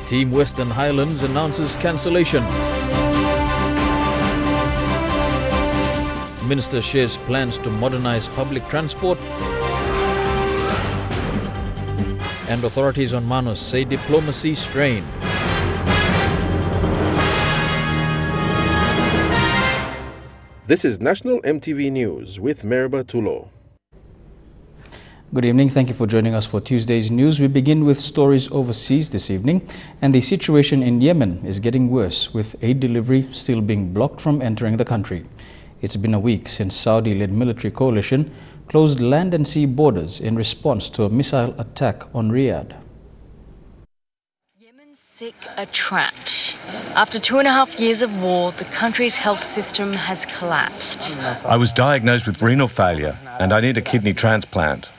Team Western Highlands announces cancellation. Minister shares plans to modernize public transport. And authorities on Manus say diplomacy strained. This is National EMTV News with Meriba Tulo. Good evening. Thank you for joining us for Tuesday's news. We begin with stories overseas this evening, and the situation in Yemen is getting worse, with aid delivery still being blocked from entering the country. It's been a week since Saudi-led military coalition closed land and sea borders in response to a missile attack on Riyadh. Yemen's sick are trapped. After 2.5 years of war, the country's health system has collapsed. I was diagnosed with renal failure and I need a kidney transplant.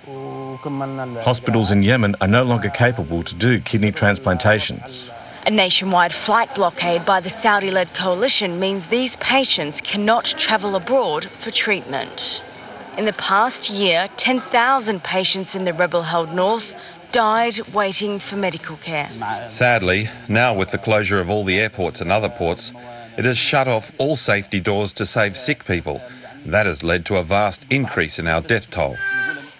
Hospitals in Yemen are no longer capable to do kidney transplantations. A nationwide flight blockade by the Saudi-led coalition means these patients cannot travel abroad for treatment. In the past year, 10,000 patients in the rebel-held north died waiting for medical care. Sadly, now with the closure of all the airports and other ports, it has shut off all safety doors to save sick people. That has led to a vast increase in our death toll.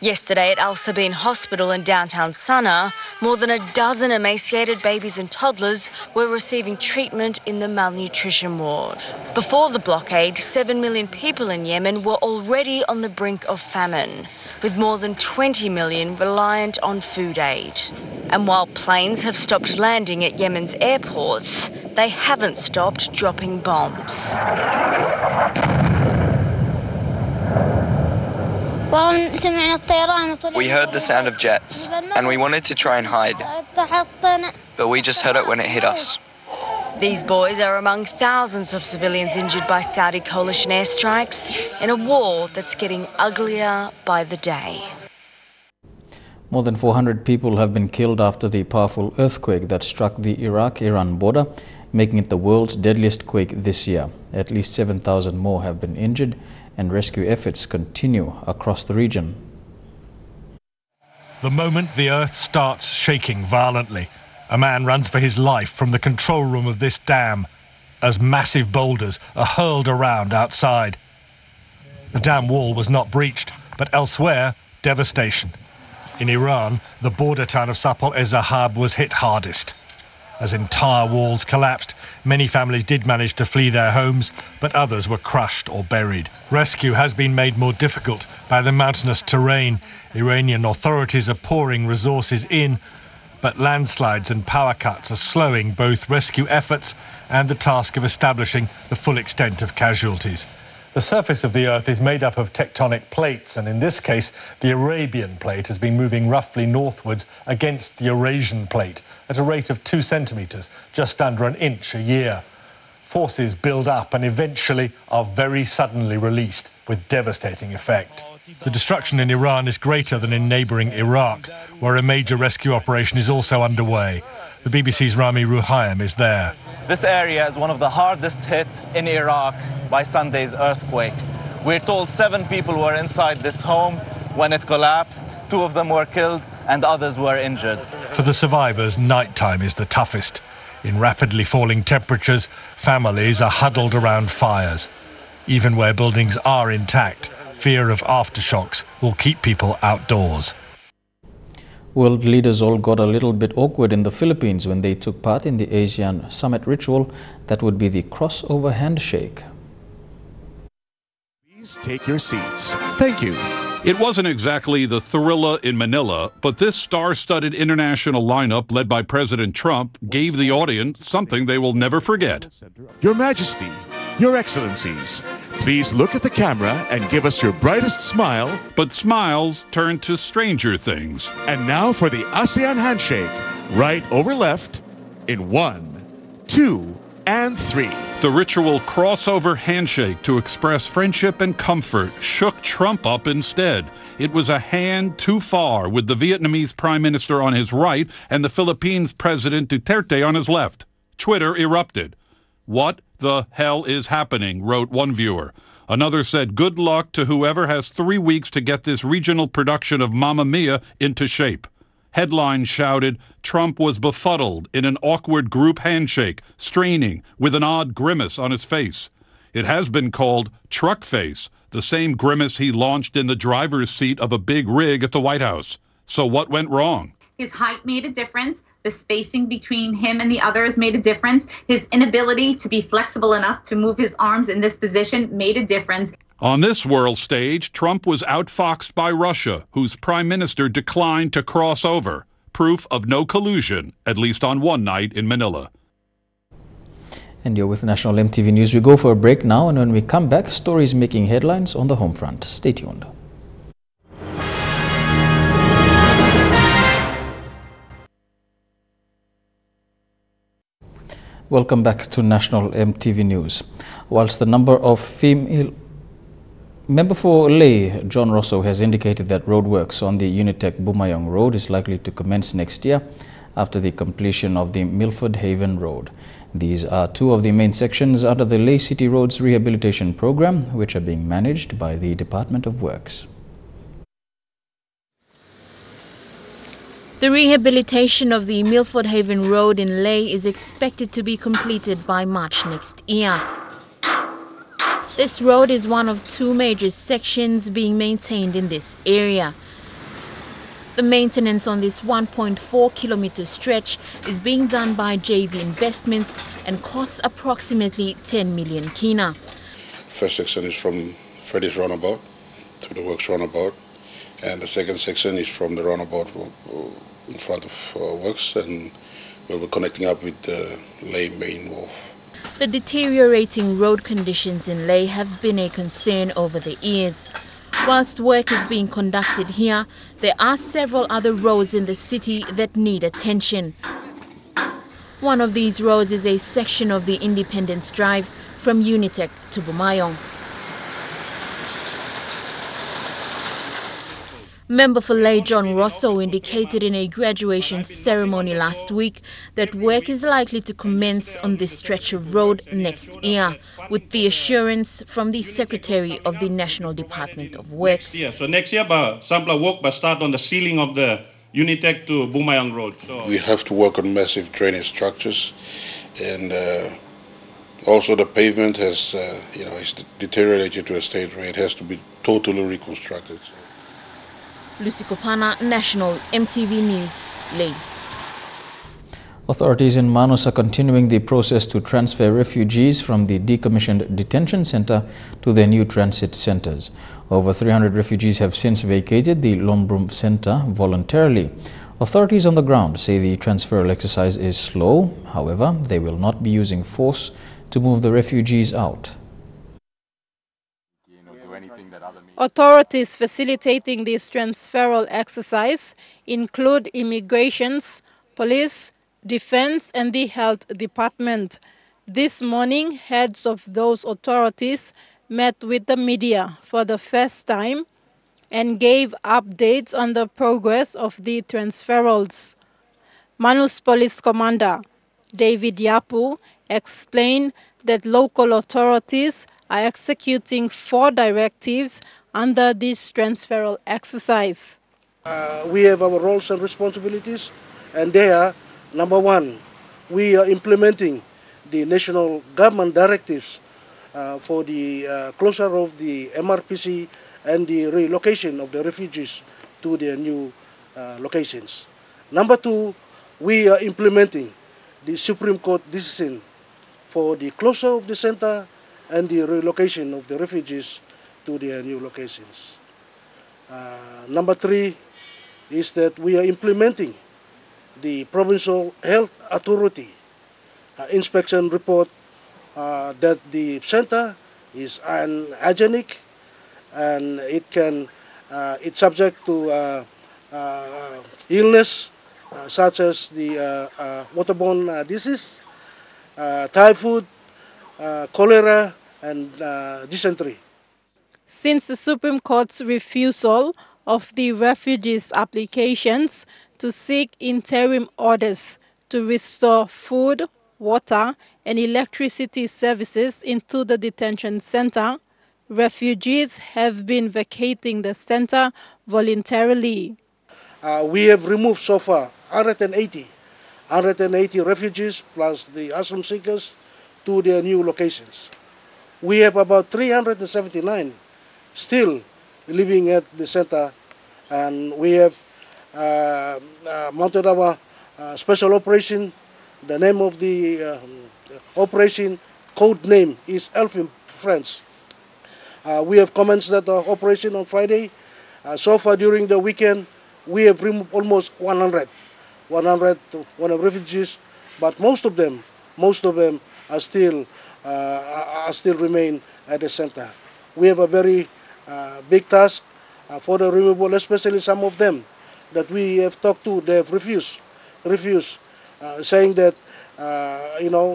Yesterday at Al Sabin Hospital in downtown Sana'a, more than a dozen emaciated babies and toddlers were receiving treatment in the malnutrition ward. Before the blockade, 7 million people in Yemen were already on the brink of famine, with more than 20 million reliant on food aid. And while planes have stopped landing at Yemen's airports, they haven't stopped dropping bombs. We heard the sound of jets, and we wanted to try and hide, but we just heard it when it hit us. These boys are among thousands of civilians injured by Saudi coalition airstrikes in a war that's getting uglier by the day. More than 400 people have been killed after the powerful earthquake that struck the Iraq-Iran border, making it the world's deadliest quake this year. At least 7,000 more have been injured, and rescue efforts continue across the region. The moment the earth starts shaking violently, a man runs for his life from the control room of this dam as massive boulders are hurled around outside. The dam wall was not breached, but elsewhere, devastation. In Iran, the border town of Sapor-e-Zahab was hit hardest. As entire walls collapsed, many families did manage to flee their homes, but others were crushed or buried. Rescue has been made more difficult by the mountainous terrain. Iranian authorities are pouring resources in, but landslides and power cuts are slowing both rescue efforts and the task of establishing the full extent of casualties. The surface of the Earth is made up of tectonic plates, and in this case, the Arabian plate has been moving roughly northwards against the Eurasian plate at a rate of 2 centimetres, just under an inch a year. Forces build up and eventually are very suddenly released with devastating effect. The destruction in Iran is greater than in neighbouring Iraq, where a major rescue operation is also underway. The BBC's Rami Ruhaim is there. This area is one of the hardest hit in Iraq by Sunday's earthquake. We're told 7 people were inside this home when it collapsed. 2 of them were killed and others were injured. For the survivors, nighttime is the toughest. In rapidly falling temperatures, families are huddled around fires. Even where buildings are intact, fear of aftershocks will keep people outdoors. World leaders all got a little bit awkward in the Philippines when they took part in the ASEAN summit ritual that would be the crossover handshake. Please take your seats. Thank you. It wasn't exactly the Thrilla in Manila, but this star-studded international lineup led by President Trump gave the audience something they will never forget. Your Majesty, Your Excellencies, please look at the camera and give us your brightest smile. But smiles turned to stranger things. And now for the ASEAN handshake. Right over left in 1, 2, and 3. The ritual crossover handshake to express friendship and comfort shook Trump up instead. It was a hand too far, with the Vietnamese Prime Minister on his right and the Philippines President Duterte on his left. Twitter erupted. "What the hell is happening?" wrote one viewer. Another said, "Good luck to whoever has 3 weeks to get this regional production of Mamma Mia into shape." Headlines shouted Trump was befuddled in an awkward group handshake, straining with an odd grimace on his face. It has been called truck face, the same grimace he launched in the driver's seat of a big rig at the White House. So what went wrong? His height made a difference. The spacing between him and the others made a difference. His inability to be flexible enough to move his arms in this position made a difference. On this world stage, Trump was outfoxed by Russia, whose prime minister declined to cross over. Proof of no collusion, at least on one night in Manila. And you're with National EMTV News. We go for a break now, and when we come back, stories making headlines on the home front. Stay tuned. Welcome back to National EMTV News. Whilst the number of female... Member for Lay, John Rosso, has indicated that roadworks on the Unitec Bumayong Road is likely to commence next year after the completion of the Milford Haven Road. These are two of the main sections under the Lay City Roads Rehabilitation Program, which are being managed by the Department of Works. The rehabilitation of the Milford Haven Road in Lay is expected to be completed by March next year. This road is one of two major sections being maintained in this area. The maintenance on this 1.4-kilometer stretch is being done by JV Investments and costs approximately 10 million kina. First section is from Freddy's Roundabout to the Works Roundabout, and the second section is from the roundabout in front of Works, and we'll be connecting up with the Lay main wharf. The deteriorating road conditions in Lay have been a concern over the years. Whilst work is being conducted here, there are several other roads in the city that need attention. One of these roads is a section of the Independence Drive from Unitec to Bumayong. Member for Lay John Rosso indicated in a graduation ceremony last week that work is likely to commence on this stretch of road next year, with the assurance from the Secretary of the National Department of Works. So next year, sample work but start on the ceiling of the Unitec to Bumayong Road. So we have to work on massive drainage structures, and also the pavement has, it's deteriorated to a state where it has to be totally reconstructed. Lucy Kopana, National EMTV News, Lay. Authorities in Manus are continuing the process to transfer refugees from the decommissioned detention center to their new transit centers. Over 300 refugees have since vacated the Lombrum center voluntarily. Authorities on the ground say the transferal exercise is slow. However, they will not be using force to move the refugees out. Authorities facilitating this transferal exercise include immigrations, police, defense, and the health department. This morning, heads of those authorities met with the media for the first time and gave updates on the progress of the transferals. Manus Police Commander David Yapu explained that local authorities are executing 4 directives under this transferal exercise. We have our roles and responsibilities, and they are, number 1, we are implementing the national government directives for the closure of the MRPC and the relocation of the refugees to their new locations. Number 2, we are implementing the Supreme Court decision for the closure of the center and the relocation of the refugees to their new locations. Number 3 is that we are implementing the Provincial Health Authority inspection report that the center is unhygienic and it's subject to illness such as the waterborne disease, typhoid, cholera, and dysentery. Since the Supreme Court's refusal of the refugees' applications to seek interim orders to restore food, water, and electricity services into the detention center, refugees have been vacating the center voluntarily. We have removed so far 180 refugees plus the asylum seekers to their new locations. We have about 379 still living at the center, and we have mounted our special operation. The name of the operation code name is Elfin Friends. We have commenced that operation on Friday. So far during the weekend, we have removed almost 100 refugees, but most of them are still remain at the center. We have a very big task for the removal, especially some of them that we have talked to. They have refused, saying that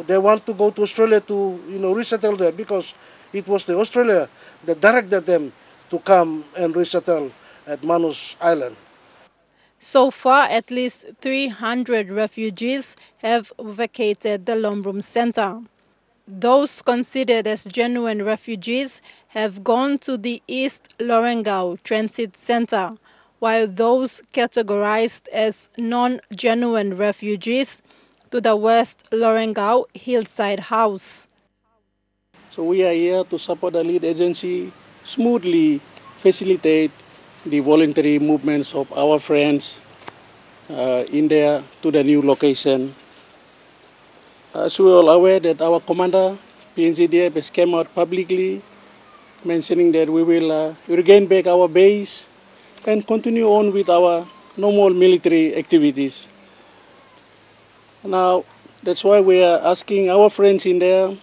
they want to go to Australia to resettle there, because it was the Australia that directed them to come and resettle at Manus Island. So far, at least 300 refugees have vacated the Lombrum Center. Those considered as genuine refugees have gone to the East Lorengau Transit Center, while those categorized as non-genuine refugees to the West Lorengau Hillside House. So we are here to support the lead agency, smoothly facilitate the voluntary movements of our friends in there to the new location. As we are all aware that our commander, PNZDF, has come out publicly mentioning that we will regain back our base and continue on with our normal military activities. Now, that's why we are asking our friends in there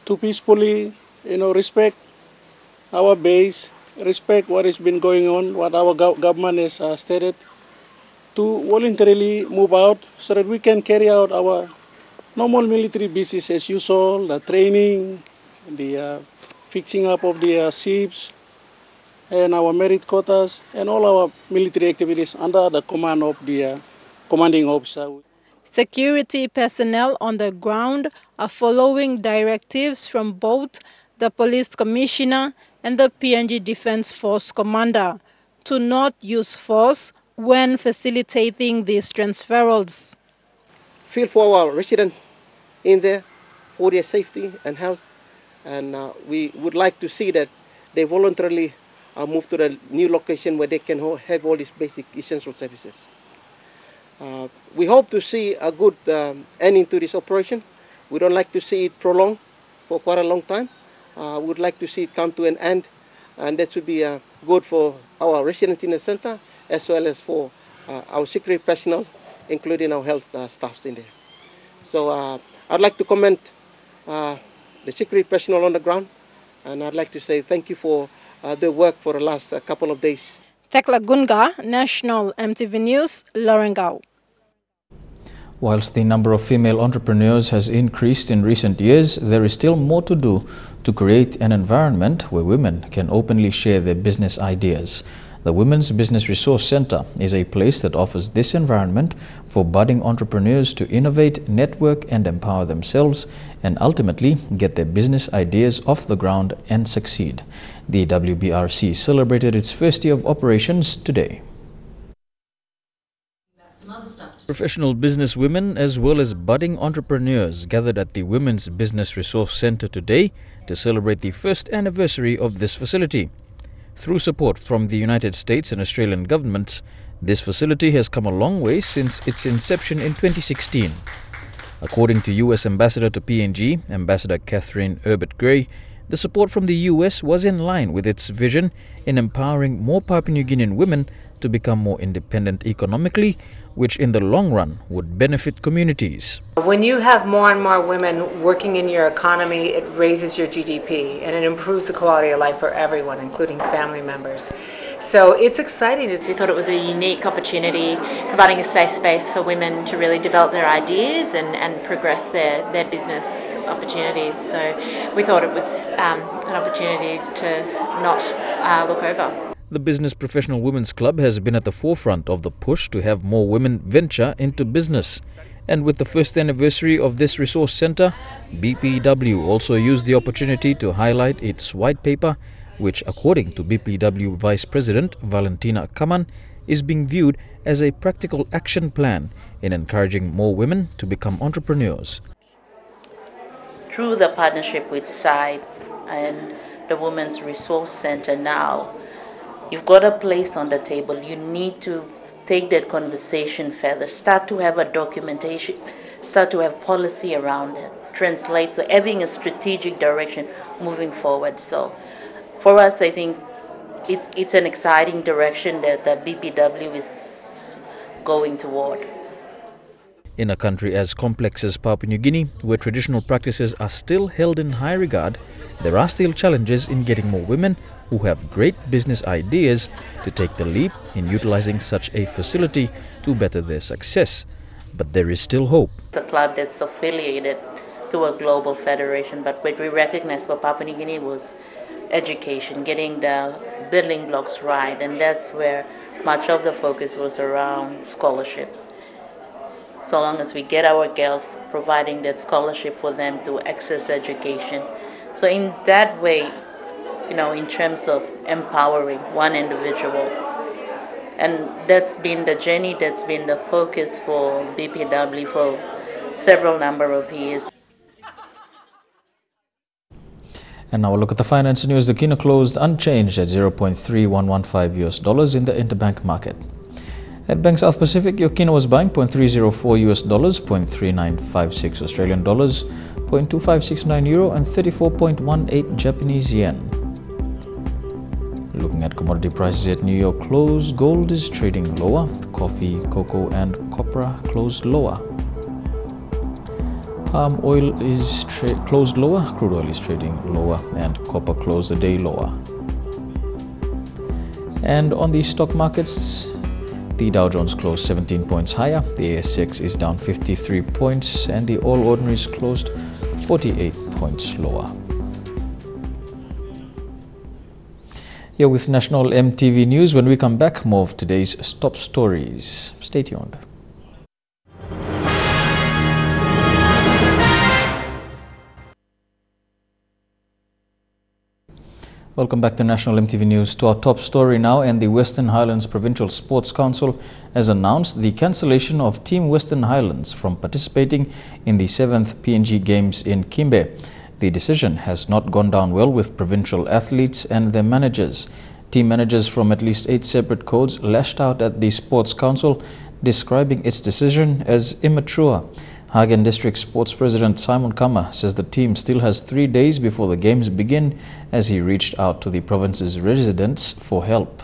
to peacefully, respect our base, respect what has been going on, what our government has stated, to voluntarily move out so that we can carry out our normal military business as usual, the training, the fixing up of the ships, and our merit quotas, and all our military activities under the command of the commanding officer. Security personnel on the ground are following directives from both the police commissioner and the PNG Defence Force commander to not use force when facilitating these transferals. Feel for our residents in there, for their safety and health, and we would like to see that they voluntarily move to the new location where they can have all these basic essential services. We hope to see a good ending to this operation. We don't like to see it prolonged for quite a long time. We would like to see it come to an end, and that should be good for our residents in the center as well as for our security personnel, including our health staffs in there. So I'd like to commend the security personnel on the ground, and I'd like to say thank you for their work for the last couple of days. Tekla Gunga, National EMTV News, Lorengau. Whilst the number of female entrepreneurs has increased in recent years, there is still more to do to create an environment where women can openly share their business ideas. The Women's Business Resource Center is a place that offers this environment for budding entrepreneurs to innovate, network and empower themselves and ultimately get their business ideas off the ground and succeed. The WBRC celebrated its first year of operations today. Professional businesswomen as well as budding entrepreneurs gathered at the Women's Business Resource Center today to celebrate the first anniversary of this facility. Through support from the United States and Australian governments, this facility has come a long way since its inception in 2016. According to US Ambassador to PNG, Ambassador Catherine Herbert-Gray, the support from the US was in line with its vision in empowering more Papua New Guinean women to become more independent economically, which in the long run would benefit communities. When you have more and more women working in your economy, it raises your GDP and it improves the quality of life for everyone, including family members. So it's exciting. We thought it was a unique opportunity, providing a safe space for women to really develop their ideas and progress their business opportunities. So we thought it was an opportunity to not look over. The Business Professional Women's Club has been at the forefront of the push to have more women venture into business. And with the first anniversary of this resource center, BPW also used the opportunity to highlight its white paper, which according to BPW Vice President Valentina Kaman, is being viewed as a practical action plan in encouraging more women to become entrepreneurs. Through the partnership with SAIP and the Women's Resource Center now, you've got a place on the table. You need to take that conversation further, start to have a documentation, start to have policy around it, translate, so having a strategic direction moving forward. So for us, I think it's an exciting direction that the BPW is going toward. In a country as complex as Papua New Guinea, where traditional practices are still held in high regard, there are still challenges in getting more women who have great business ideas to take the leap in utilizing such a facility to better their success. But there is still hope. It's a club that's affiliated to a global federation, but what we recognize for Papua New Guinea was education, getting the building blocks right, and that's where much of the focus was around scholarships. So long as we get our girls providing that scholarship for them to access education. So in that way, in terms of empowering one individual, and that's been the journey, that's been the focus for BPW for several number of years. And now we'll look at the finance news. The kina closed unchanged at 0.3115 US dollars in the interbank market. At Bank South Pacific, your kina was buying 0.304 US dollars, 0.3956 Australian dollars, 0.2569 euro and 34.18 Japanese yen. Looking at commodity prices at New York close, gold is trading lower, coffee, cocoa and copra closed lower. Palm oil is closed lower, crude oil is trading lower and copper closed the day lower. And on the stock markets, the Dow Jones closed 17 points higher, the ASX is down 53 points and the All Ordinaries closed 48 points lower. Here with National EMTV News. When we come back, more of today's top stories. Stay tuned. Welcome back to National EMTV News. To our top story now, and the Western Highlands Provincial Sports Council has announced the cancellation of Team Western Highlands from participating in the 7th PNG Games in Kimbe. The decision has not gone down well with provincial athletes and their managers. Team managers from at least 8 separate codes lashed out at the Sports Council, describing its decision as immature. Hagen District Sports President Simon Kama says the team still has 3 days before the games begin, as he reached out to the province's residents for help.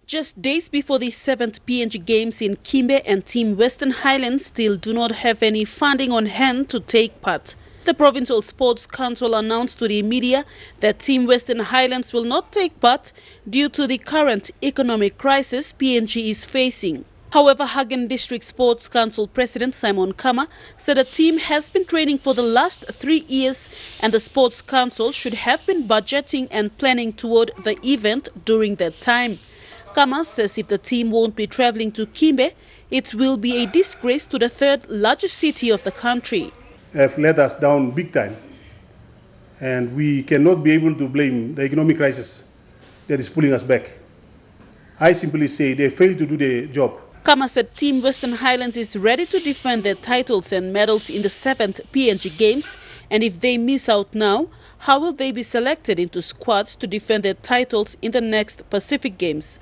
Just days before the 7th PNG Games in Kimbe, and Team Western Highlands still do not have any funding on hand to take part. The Provincial Sports Council announced to the media that Team Western Highlands will not take part due to the current economic crisis PNG is facing. However, Hagen District Sports Council President Simon Kama said the team has been training for the last 3 years and the Sports Council should have been budgeting and planning toward the event during that time. Kama says if the team won't be traveling to Kimbe, it will be a disgrace to the 3rd largest city of the country. Have let us down big time, and we cannot be able to blame the economic crisis that is pulling us back. I simply say they failed to do their job. Kama said Team Western Highlands is ready to defend their titles and medals in the 7th PNG Games, and if they miss out now, how will they be selected into squads to defend their titles in the next Pacific Games?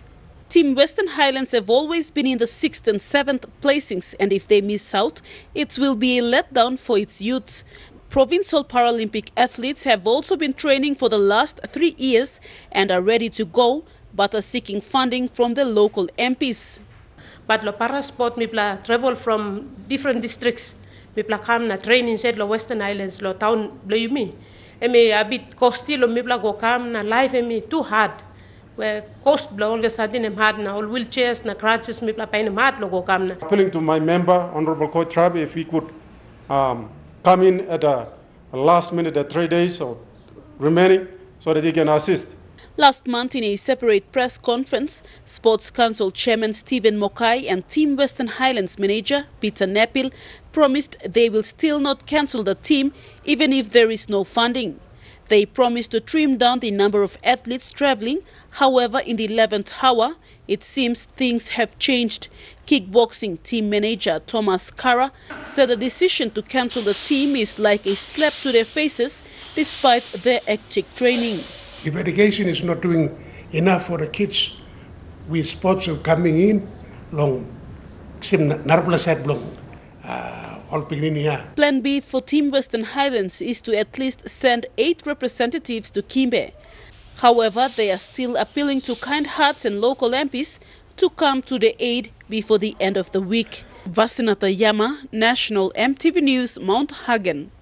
Team Western Highlands have always been in the 6th and 7th placings, and if they miss out, it will be a letdown for its youth. Provincial Paralympic athletes have also been training for the last 3 years and are ready to go, but are seeking funding from the local MPs. But lo para sport mi pla travel from different districts. Mi pla come na train inside lo Western Islands lo town lo yumi. Emi a bit costly lo mi pla go come na life emi too hard. Where cost bla all gesadin em hard na all wheelchairs na crutches mi pla pain hard lo go come na. Appealing to my member, Honorable Coach Trabi, if he could come in at a last minute at 3 days or remaining so that he can assist. Last month, in a separate press conference, Sports Council Chairman Stephen Mokai and Team Western Highlands manager Peter Nepil promised they will still not cancel the team even if there is no funding. They promised to trim down the number of athletes traveling. However, in the 11th hour, it seems things have changed. Kickboxing team manager Thomas Kara said the decision to cancel the team is like a slap to their faces despite their hectic training. If education is not doing enough for the kids with sports coming in, long, Plan B for Team Western Highlands is to at least send 8 representatives to Kimbe. However, they are still appealing to kind hearts and local MPs to come to the aid before the end of the week. Vasinata Yama, National EMTV News, Mount Hagen.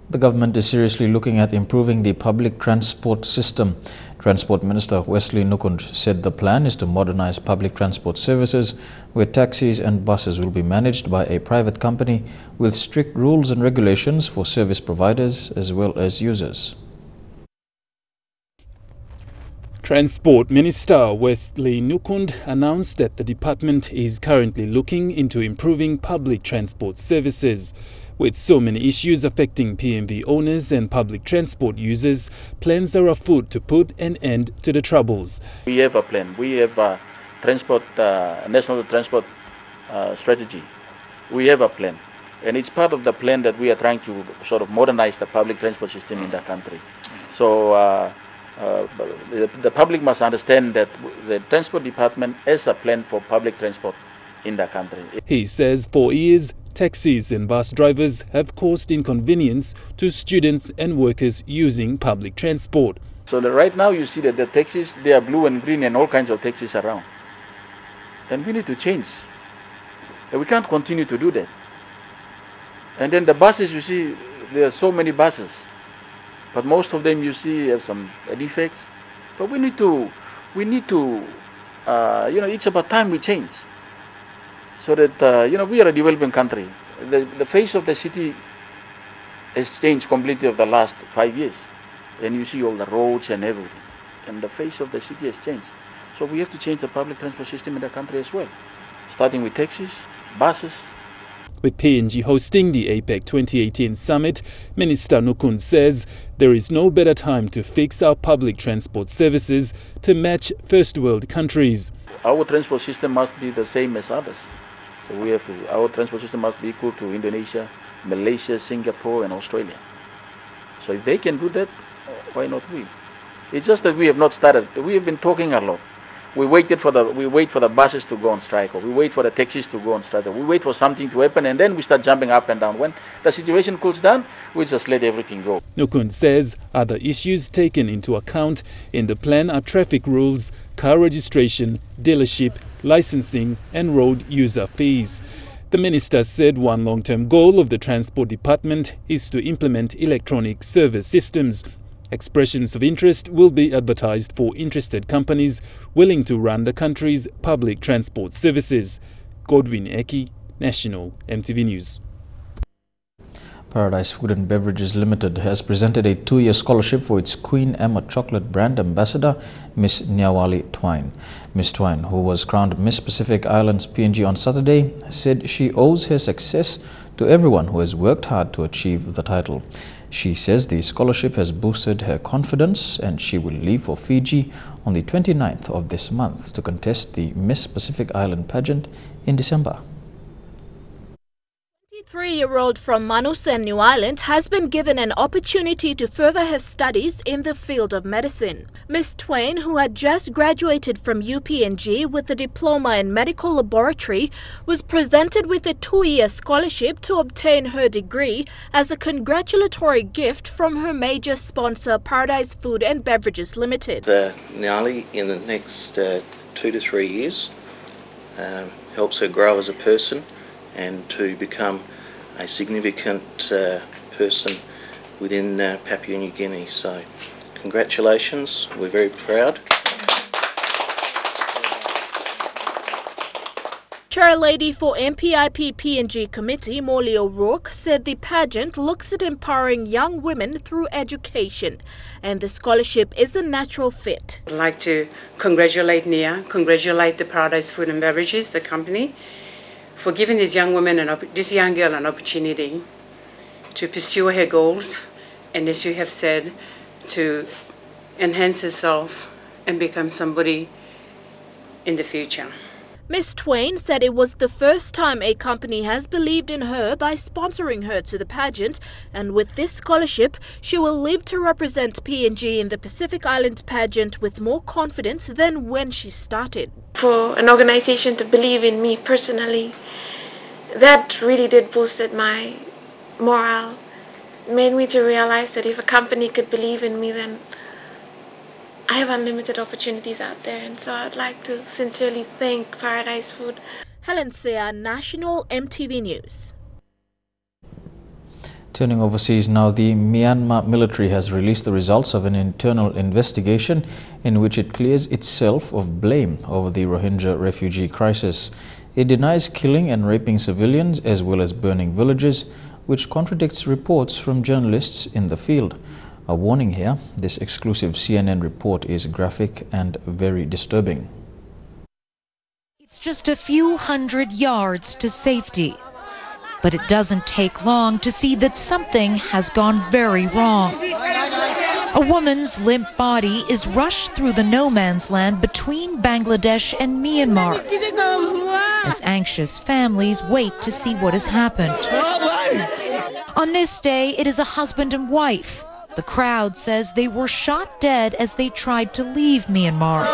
The government is seriously looking at improving the public transport system. Transport Minister Wesley Nukund said the plan is to modernize public transport services, where taxis and buses will be managed by a private company with strict rules and regulations for service providers as well as users. Transport Minister Wesley Nukund announced that the department is currently looking into improving public transport services. With so many issues affecting PMV owners and public transport users, plans are afoot to put an end to the troubles. We have a plan. We have a national transport strategy. We have a plan. And it's part of the plan that we are trying to sort of modernize the public transport system in the country. So the public must understand that the Transport Department has a plan for public transport in the country. He says for years, taxis and bus drivers have caused inconvenience to students and workers using public transport. So right now you see that the taxis, they are blue and green and all kinds of taxis around. And we need to change. And we can't continue to do that. And then the buses, you see, there are so many buses. But most of them you see have some defects. But we need to, it's about time we change. So that, we are a developing country. The face of the city has changed completely over the last 5 years. And you see all the roads and everything. And the face of the city has changed. So we have to change the public transport system in the country as well. Starting with taxis, buses. With PNG hosting the APEC 2018 summit, Minister Nukund says there is no better time to fix our public transport services to match first world countries. Our transport system must be the same as others. So our transport system must be equal to Indonesia, Malaysia, Singapore and Australia. So if they can do that, why not we? It's just that we have not started. We have been talking a lot. We wait for the buses to go on strike, or we wait for the taxis to go on strike, or we wait for something to happen and then we start jumping up and down. When the situation cools down, we just let everything go. Nukund says other issues taken into account in the plan are traffic rules, car registration, dealership, licensing and road user fees. The minister said one long-term goal of the Transport Department is to implement electronic service systems. Expressions of interest will be advertised for interested companies willing to run the country's public transport services. Godwin Eki, National EMTV News. Paradise Food and Beverages Limited has presented a 2-year scholarship for its Queen Emma chocolate brand ambassador, Miss Nyawali Twine. Miss Twine, who was crowned Miss Pacific Islands PNG on Saturday, said she owes her success to everyone who has worked hard to achieve the title. She says the scholarship has boosted her confidence and she will leave for Fiji on the 29th of this month to contest the Miss Pacific Island pageant in December. 23-year-old from Manusa, New Ireland, has been given an opportunity to further her studies in the field of medicine. Miss Twain, who had just graduated from UPNG with a diploma in medical laboratory, was presented with a 2-year scholarship to obtain her degree as a congratulatory gift from her major sponsor, Paradise Food and Beverages Limited. Nyali, in the next 2 to 3 years, helps her grow as a person and to become a significant person within Papua New Guinea. So congratulations, we're very proud. Chairlady for MPIP PNG Committee, Molly O'Rourke, said the pageant looks at empowering young women through education and the scholarship is a natural fit. I'd like to congratulate Nia, congratulate the Paradise Food and Beverages, the company, for giving this young woman, this young girl, an opportunity to pursue her goals and as you have said, to enhance herself and become somebody in the future. Ms. Twain said it was the first time a company has believed in her by sponsoring her to the pageant, and with this scholarship, she will live to represent PNG in the Pacific Island pageant with more confidence than when she started. For an organization to believe in me personally, that really did boosted my morale. It made me to realize that if a company could believe in me, then I have unlimited opportunities out there, and so I'd like to sincerely thank Paradise Food. Helen Sea, National EMTV News. Turning overseas now, the Myanmar military has released the results of an internal investigation in which it clears itself of blame over the Rohingya refugee crisis. It denies killing and raping civilians as well as burning villages, which contradicts reports from journalists in the field. A warning here, this exclusive CNN report is graphic and very disturbing. It's just a few hundred yards to safety. But it doesn't take long to see that something has gone very wrong. A woman's limp body is rushed through the no man's land between Bangladesh and Myanmar as anxious families wait to see what has happened. On this day, it is a husband and wife. The crowd says they were shot dead as they tried to leave Myanmar.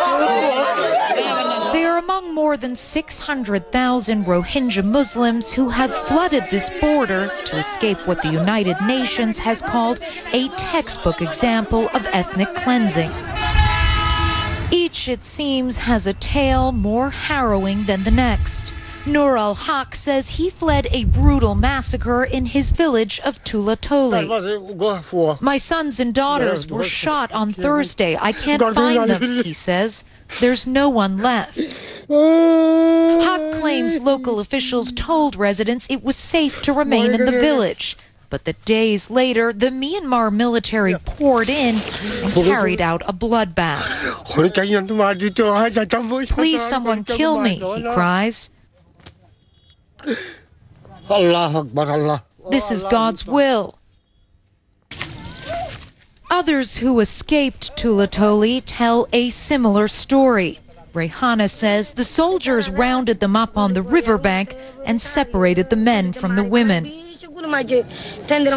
They are among more than 600,000 Rohingya Muslims who have flooded this border to escape what the United Nations has called a textbook example of ethnic cleansing. Each, it seems, has a tale more harrowing than the next. Nur al-Haq says he fled a brutal massacre in his village of Tula Toli. My sons and daughters were shot on Thursday. I can't find them, he says. There's no one left. Haq claims local officials told residents it was safe to remain in the village. But that days later, the Myanmar military poured in and carried out a bloodbath. Please, someone kill me, he cries. This is God's will. Others who escaped Tula Toli tell a similar story. Rehana says the soldiers rounded them up on the riverbank and separated the men from the women.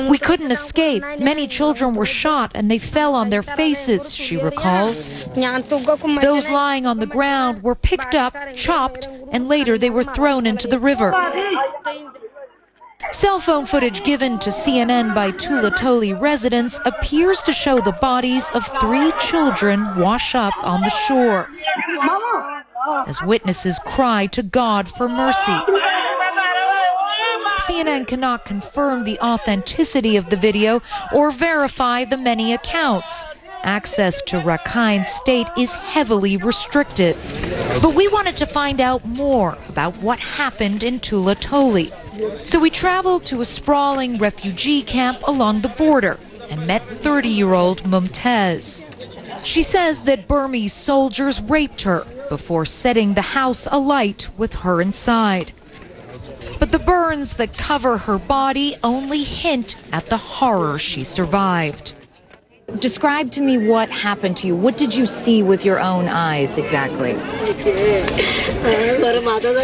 We couldn't escape. Many children were shot and they fell on their faces, she recalls. Those lying on the ground were picked up, chopped, and later they were thrown into the river. Cell phone footage given to CNN by Tula Toli residents appears to show the bodies of 3 children wash up on the shore as witnesses cry to God for mercy. CNN cannot confirm the authenticity of the video or verify the many accounts. Access to Rakhine State is heavily restricted. But we wanted to find out more about what happened in Tula Toli. So we traveled to a sprawling refugee camp along the border and met 30-year-old Mumtaz. She says that Burmese soldiers raped her before setting the house alight with her inside. But the burns that cover her body only hint at the horror she survived. Describe to me what happened to you. What did you see with your own eyes exactly?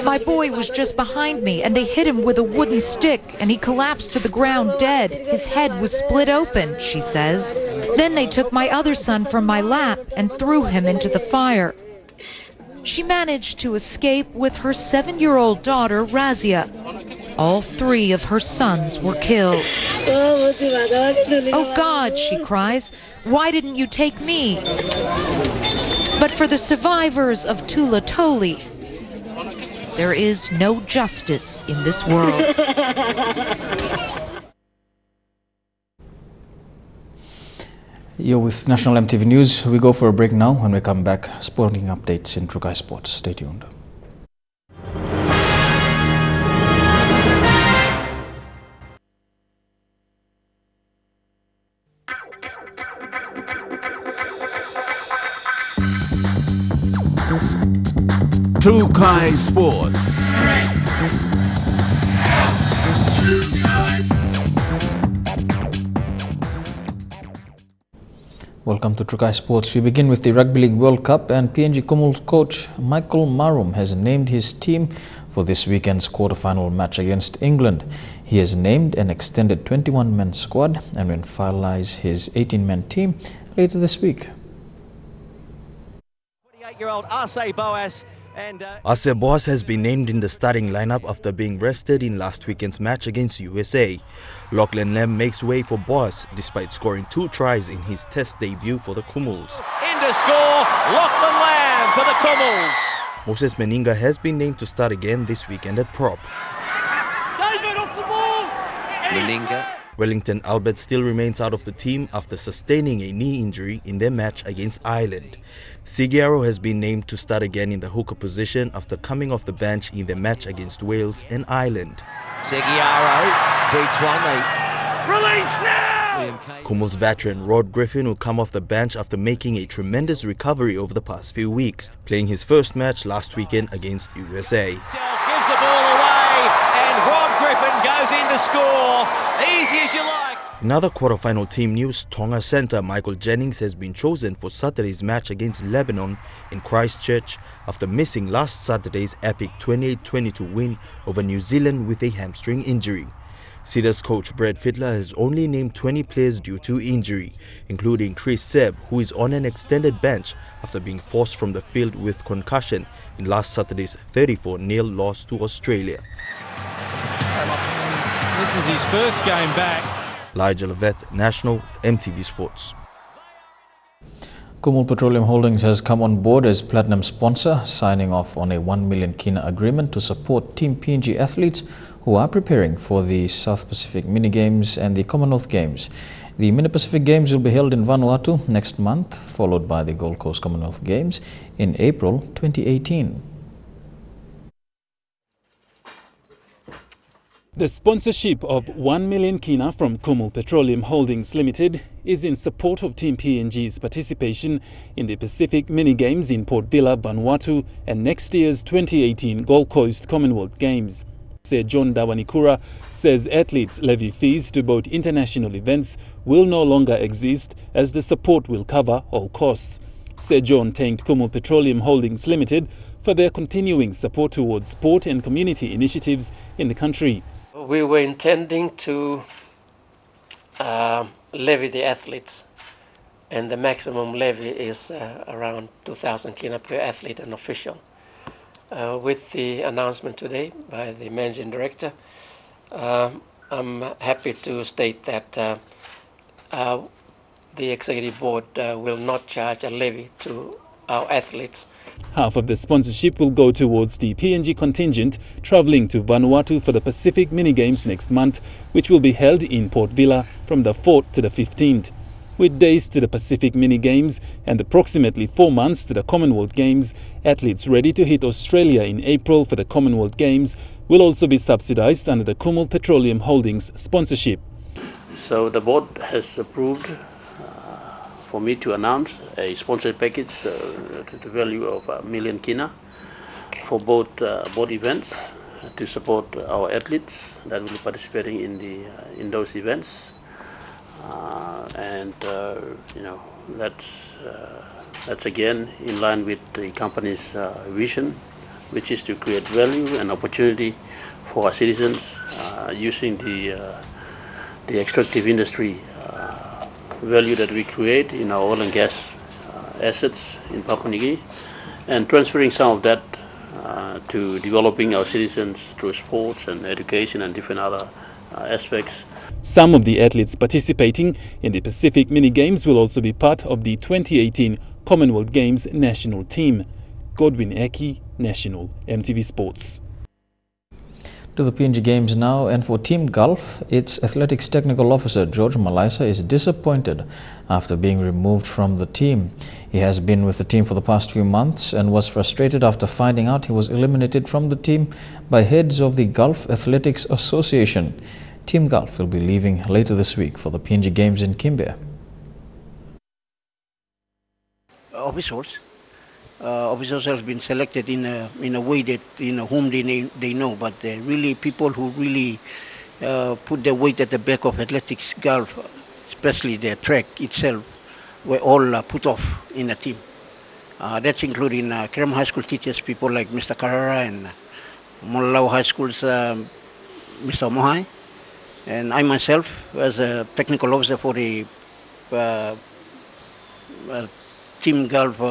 My boy was just behind me and they hit him with a wooden stick and he collapsed to the ground dead. His head was split open, she says. Then they took my other son from my lap and threw him into the fire. She managed to escape with her 7-year-old daughter, Razia. All 3 of her sons were killed. Oh God, she cries, why didn't you take me? But for the survivors of Tula Toli, there is no justice in this world. You're with National EMTV News. We go for a break now. When we come back, sporting updates in Trukai Sports. Stay tuned. Trukai Sports. Welcome to Trukai Sports. We begin with the Rugby League World Cup, and PNG Kumul's coach Michael Marum has named his team for this weekend's quarter-final match against England. He has named an extended 21-man squad and will finalize his 18-man team later this week. 28-year-old Arce Boas. Arce Boas has been named in the starting lineup after being rested in last weekend's match against USA. Lachlan Lamb makes way for Boas despite scoring 2 tries in his test debut for the Kumuls. In to score, Lachlan Lamb for the Kumuls. Moses Meninga has been named to start again this weekend at prop. David off the ball. Meninga. Wellington Albert still remains out of the team after sustaining a knee injury in their match against Ireland. Sigiaro has been named to start again in the hooker position after coming off the bench in their match against Wales and Ireland. Sigiaro beats one. Release now! Kumul's veteran Rod Griffin will come off the bench after making a tremendous recovery over the past few weeks, playing his first match last weekend against USA. Gives the ball away and Rod Griffin goes in to score. Easy as you like. Another quarter-final team news, Tonga centre Michael Jennings has been chosen for Saturday's match against Lebanon in Christchurch after missing last Saturday's epic 28-22 win over New Zealand with a hamstring injury. Cedars coach Brad Fittler has only named 20 players due to injury, including Chris Sebb, who is on an extended bench after being forced from the field with concussion in last Saturday's 34-0 loss to Australia. This is his first game back. Elijah Levet, National, EMTV Sports. Kumul Petroleum Holdings has come on board as platinum sponsor, signing off on a 1 million kina agreement to support Team PNG athletes who are preparing for the South Pacific Mini Games and the Commonwealth Games. The Mini Pacific Games will be held in Vanuatu next month, followed by the Gold Coast Commonwealth Games in April 2018. The sponsorship of 1 million kina from Kumul Petroleum Holdings Limited is in support of Team PNG's participation in the Pacific Mini Games in Port Vila, Vanuatu and next year's 2018 Gold Coast Commonwealth Games. Sir John Dawanikura says athletes levy fees to both international events will no longer exist as the support will cover all costs. Sir John thanked Kumul Petroleum Holdings Limited for their continuing support towards sport and community initiatives in the country. We were intending to levy the athletes, and the maximum levy is around 2,000 kina per athlete and official. With the announcement today by the Managing Director, I'm happy to state that the Executive Board will not charge a levy to our athletes. Half of the sponsorship will go towards the PNG contingent travelling to Vanuatu for the Pacific Mini Games next month, which will be held in Port Vila from the 4th to the 15th. With days to the Pacific Mini Games and approximately 4 months to the Commonwealth Games, athletes ready to hit Australia in April for the Commonwealth Games will also be subsidised under the Kumul Petroleum Holdings sponsorship. So the board has approved for me to announce a sponsored package to the value of 1 million kina for both events to support our athletes that will be participating in those events. That's again in line with the company's vision, which is to create value and opportunity for our citizens using the extractive industry value that we create in our oil and gas assets in Papua New Guinea, and transferring some of that to developing our citizens through sports and education and different other aspects. Some of the athletes participating in the Pacific Mini Games will also be part of the 2018 Commonwealth Games national team. Godwin Eki, National, EMTV Sports. To the PNG Games now, and for Team Golf, its athletics technical officer George Malaisa is disappointed after being removed from the team. He has been with the team for the past few months and was frustrated after finding out he was eliminated from the team by heads of the Gulf Athletics Association. Team Golf will be leaving later this week for the PNG Games in Kimbe. Officers have been selected in a way that whom they know, but really people who really put their weight at the back of athletics golf, especially the track itself, were all put off in the team. That's including Kerem High School teachers, people like Mr. Carrera, and Molau High School's Mr. Mohai, and I myself, as a technical officer for the team golf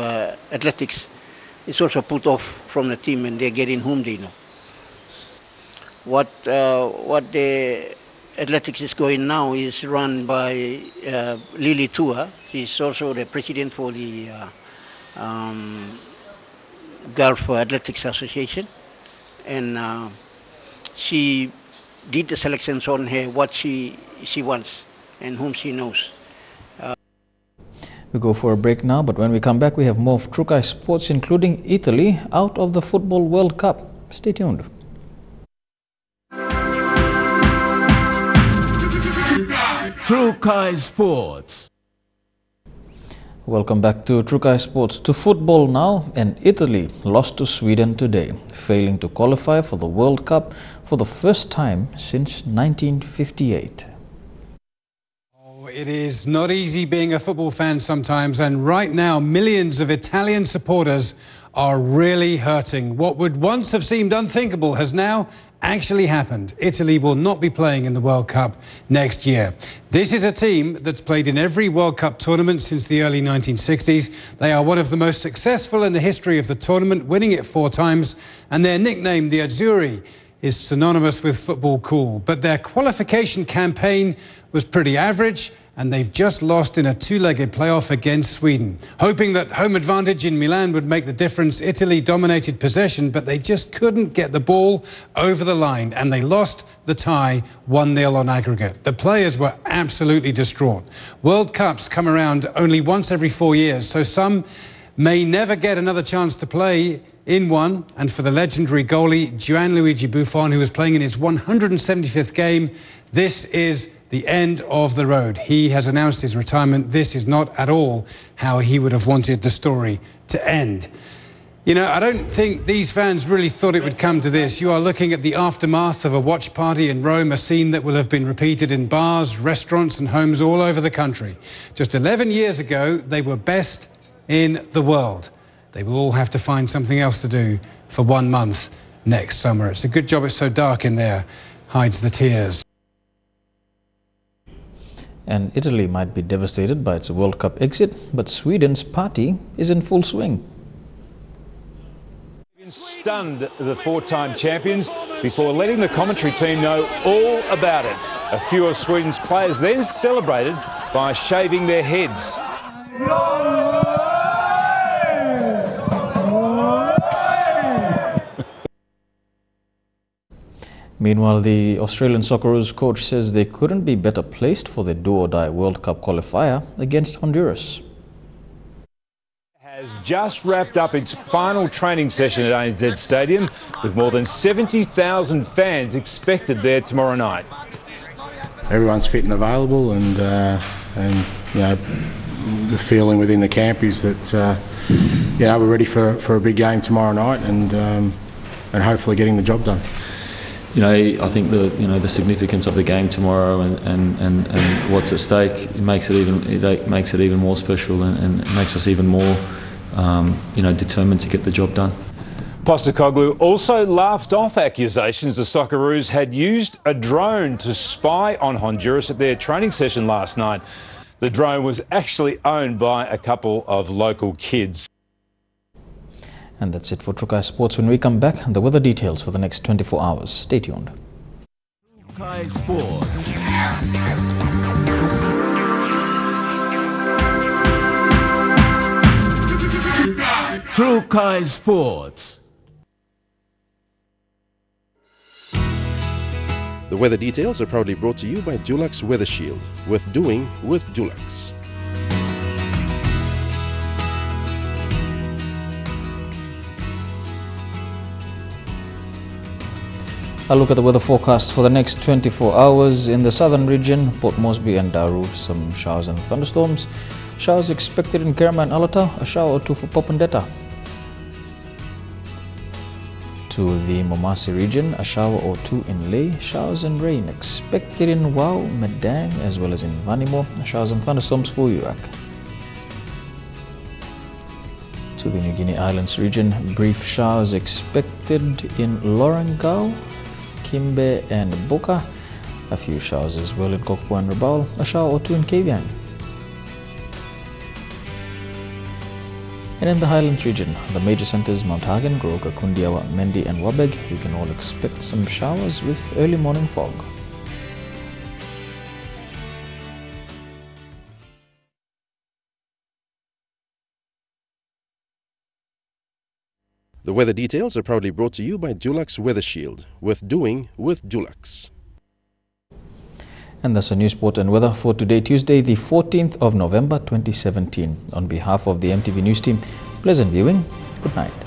athletics, is also put off from the team, and they're getting whom they know. What the athletics is going now is run by Lily Tua. She's also the president for the Gulf Athletics Association, and she did the selections on her, what she wants and whom she knows. We go for a break now, but when we come back we have more of Trukai Sports, including Italy out of the Football World Cup. Stay tuned. Trukai Sports. Welcome back to Trukai Sports. To football now, and Italy lost to Sweden today, failing to qualify for the World Cup for the first time since 1958. It is not easy being a football fan sometimes, and right now millions of Italian supporters are really hurting. What would once have seemed unthinkable has now actually happened. Italy will not be playing in the World Cup next year. This is a team that's played in every World Cup tournament since the early 1960s. They are one of the most successful in the history of the tournament, winning it 4 times, and their nickname, the Azzurri, is synonymous with football cool. But their qualification campaign was pretty average, and they've just lost in a 2-legged playoff against Sweden. Hoping that home advantage in Milan would make the difference, Italy dominated possession, but they just couldn't get the ball over the line, and they lost the tie 1-0 on aggregate. The players were absolutely distraught. World Cups come around only once every 4 years, so some may never get another chance to play in one, and for the legendary goalie Gianluigi Buffon, who was playing in his 175th game, this is the end of the road. He has announced his retirement. This is not at all how he would have wanted the story to end. You know, I don't think these fans really thought it would come to this. You are looking at the aftermath of a watch party in Rome, a scene that will have been repeated in bars, restaurants and homes all over the country. Just 11 years ago, they were best in the world. They will all have to find something else to do for 1 month next summer. It's a good job it's so dark in there, hides the tears. And Italy might be devastated by its World Cup exit, but Sweden's party is in full swing. Stunned the 4-time champions before letting the commentary team know all about it. A few of Sweden's players then celebrated by shaving their heads. Meanwhile, the Australian Socceroos coach says they couldn't be better placed for the do-or-die World Cup qualifier against Honduras. Has just wrapped up its final training session at ANZ Stadium, with more than 70,000 fans expected there tomorrow night. Everyone's fit and available, and you know, the feeling within the camp is that you know, we're ready for a big game tomorrow night, and hopefully getting the job done. You know, I think the significance of the game tomorrow and what's at stake, it makes it even more special, and makes us even more determined to get the job done. Postecoglou also laughed off accusations the Socceroos had used a drone to spy on Honduras at their training session last night. The drone was actually owned by a couple of local kids. And that's it for Trukai Sports. When we come back, the weather details for the next 24 hours. Stay tuned. Trukai Sports. Trukai Sports. The weather details are proudly brought to you by Dulux Weather Shield. Worth doing with Dulux. A look at the weather forecast for the next 24 hours. In the southern region, Port Moresby and Daru, some showers and thunderstorms. Showers expected in Kerma and Alata, a shower or two for Popondetta. To the Momasi region, a shower or two in Leh, showers and rain expected in Wau, Medang, as well as in Vanimo, showers and thunderstorms for Urak. To the New Guinea Islands region, brief showers expected in Lorengau, Kimbe and Boka. A few showers as well in Kokpo and Rabaul, a shower or two in Kavieng. And in the Highlands region, the major centers Mount Hagen, Goroka, Kundiawa, Mendi and Wabeg, you can all expect some showers with early morning fog. The weather details are proudly brought to you by Dulux Weather Shield. Worth doing with Dulux. And that's a news, sport and weather for today, Tuesday, the 14th of November 2017. On behalf of the EMTV News team, pleasant viewing. Good night.